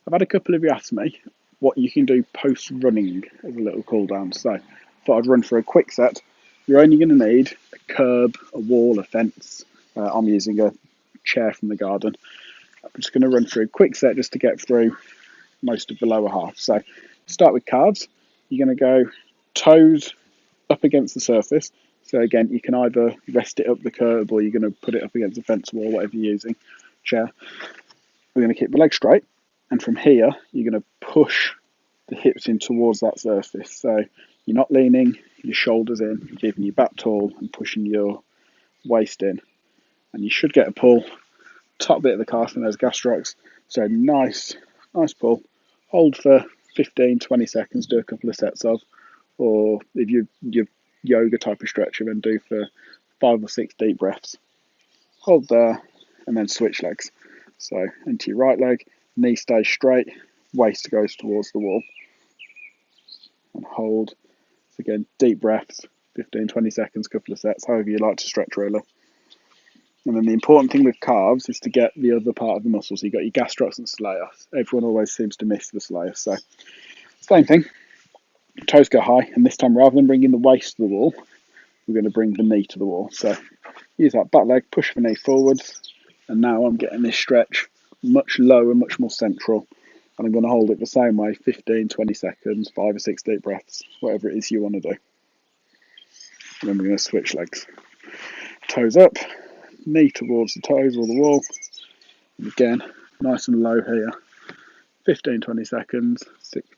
I've had a couple of you ask me what you can do post running as a little cool down. So I thought I'd run for a quick set. You're only going to need a curb, a wall, a fence. I'm using a chair from the garden. I'm just going to run through a quick set just to get through most of the lower half. So start with calves. You're going to go toes up against the surface. So again, you can either rest it up the curb or you're going to put it up against the fence wall, whatever you're using, chair. We're going to keep the legs straight, and from here you're going to push the hips in towards that surface. So you're not leaning your shoulders in, you're keeping your back tall and pushing your waist in. And you should get a pull, top bit of the calf and those gastrocs. So nice pull. Hold for 15, 20 seconds, do a couple of sets of, or if you're yoga type of stretcher, then do for 5 or 6 deep breaths. Hold there and then switch legs. So into your right leg, knee stays straight, waist goes towards the wall. And hold. So again, deep breaths, 15, 20 seconds, couple of sets, however you like to stretch really. And then the important thing with calves is to get the other part of the muscle. So you've got your gastrocs and soleus. Everyone always seems to miss the soleus. So same thing, toes go high, and this time rather than bringing the waist to the wall, we're going to bring the knee to the wall. So use that back leg, push the knee forwards, and now I'm getting this stretch much lower, much more central. And I'm going to hold it the same way, 15, 20 seconds, 5 or 6 deep breaths, whatever it is you want to do. And then we're going to switch legs. Toes up, knee towards the toes or the wall. And again, nice and low here. 15, 20 seconds,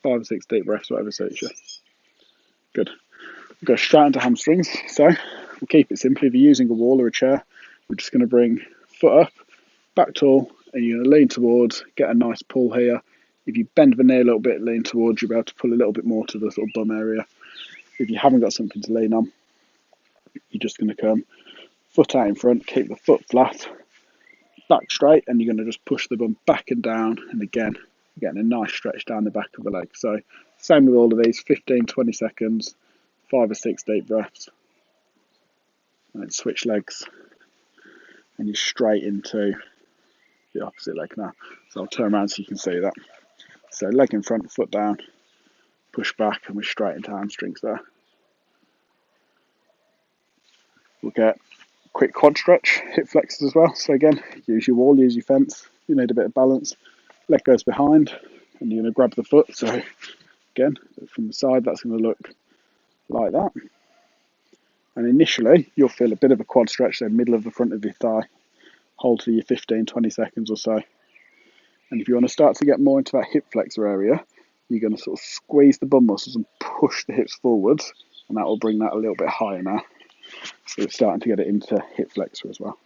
5 or 6 deep breaths, whatever suits you. Good. We'll go straight into hamstrings. So we'll keep it simple. If you're using a wall or a chair, we're just going to bring foot up, back tall, and you're going to lean towards, get a nice pull here. If you bend the knee a little bit, lean towards, you'll be able to pull a little bit more to the sort of bum area. If you haven't got something to lean on, you're just going to come foot out in front, keep the foot flat, back straight, and you're going to just push the bum back and down. And again, you're getting a nice stretch down the back of the leg. So same with all of these, 15, 20 seconds, 5 or 6 deep breaths. And then switch legs, and you're straight into the opposite leg now. So I'll turn around so you can see that. So leg in front, foot down, push back, and we're straight into hamstrings there. We'll get quick quad stretch, hip flexors as well. So again, use your wall, use your fence. You need a bit of balance. Leg goes behind, and you're going to grab the foot. So again, from the side, that's going to look like that. And initially, you'll feel a bit of a quad stretch, so middle of the front of your thigh. Hold for your 15, 20 seconds or so. And if you want to start to get more into that hip flexor area, you're going to sort of squeeze the bum muscles and push the hips forwards, and that will bring that a little bit higher now. So it's starting to get it into hip flexor as well.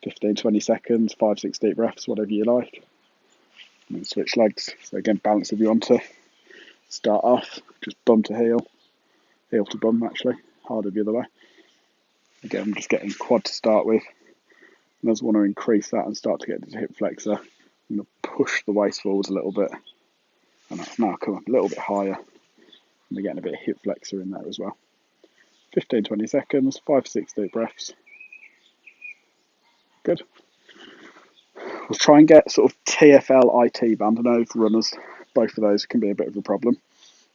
15, 20 seconds, 5, 6 deep breaths, whatever you like. And then switch legs. So again, balance if you want to. Start off, just bum to heel to bum actually, harder the other way. Again, I'm just getting quad to start with. And I just want to increase that and start to get to hip flexor. I'm going to push the waist forwards a little bit. And that's now come up a little bit higher. And we're getting a bit of hip flexor in there as well. 15, 20 seconds, 5, 6 deep breaths. Good. We'll try and get sort of TFL IT band. I know for runners, both of those can be a bit of a problem.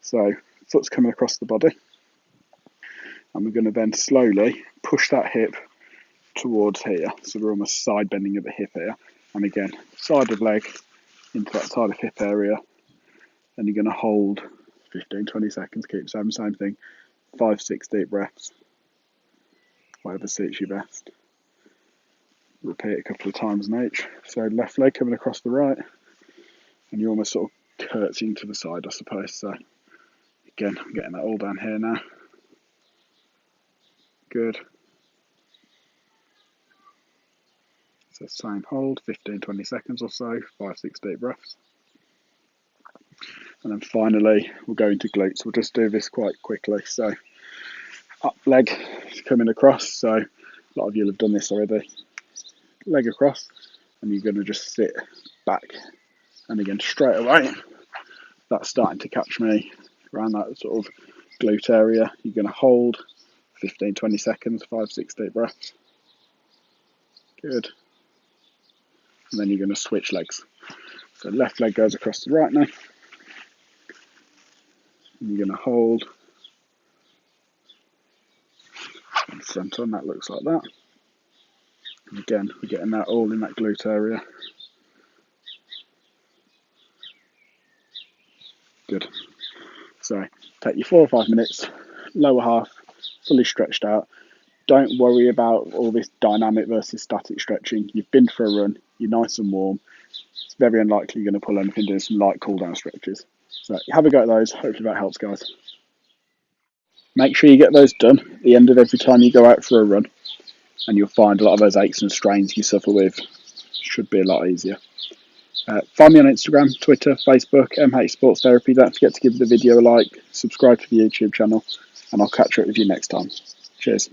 So foot's coming across the body. And we're going to then slowly push that hip towards here. So we're almost side bending of the hip here. And again, side of leg into that side of hip area. And you're going to hold 15, 20 seconds, keep the same thing. 5, 6 deep breaths. Whatever suits you best. Repeat a couple of times in each. So left leg coming across the right. And you're almost sort of curtsying to the side, I suppose. So again, I'm getting that all down here now. Good. So same hold, 15, 20 seconds or so, 5, 6 deep breaths. And then finally, we'll go into glutes. We'll just do this quite quickly. So up leg is coming across. So a lot of you have done this already. Leg across, and you're going to just sit back. And again, straight away, that's starting to catch me around that sort of glute area. You're going to hold 15, 20 seconds, 5, 6 deep breaths. Good. And then you're going to switch legs. So left leg goes across the right knee. And you're going to hold and front on, that looks like that. And again, we're getting that all in that glute area. Good. So take your 4 or 5 minutes, lower half, fully stretched out. Don't worry about all this dynamic versus static stretching. You've been for a run, you're nice and warm. It's very unlikely you're going to pull anything doing some light cool down stretches. So have a go at those. Hopefully that helps, guys. Make sure you get those done at the end of every time you go out for a run, and you'll find a lot of those aches and strains you suffer with should be a lot easier. Find me on Instagram, Twitter, Facebook, MH Sports Therapy. Don't forget to give the video a like, subscribe to the YouTube channel, and I'll catch up with you next time. Cheers.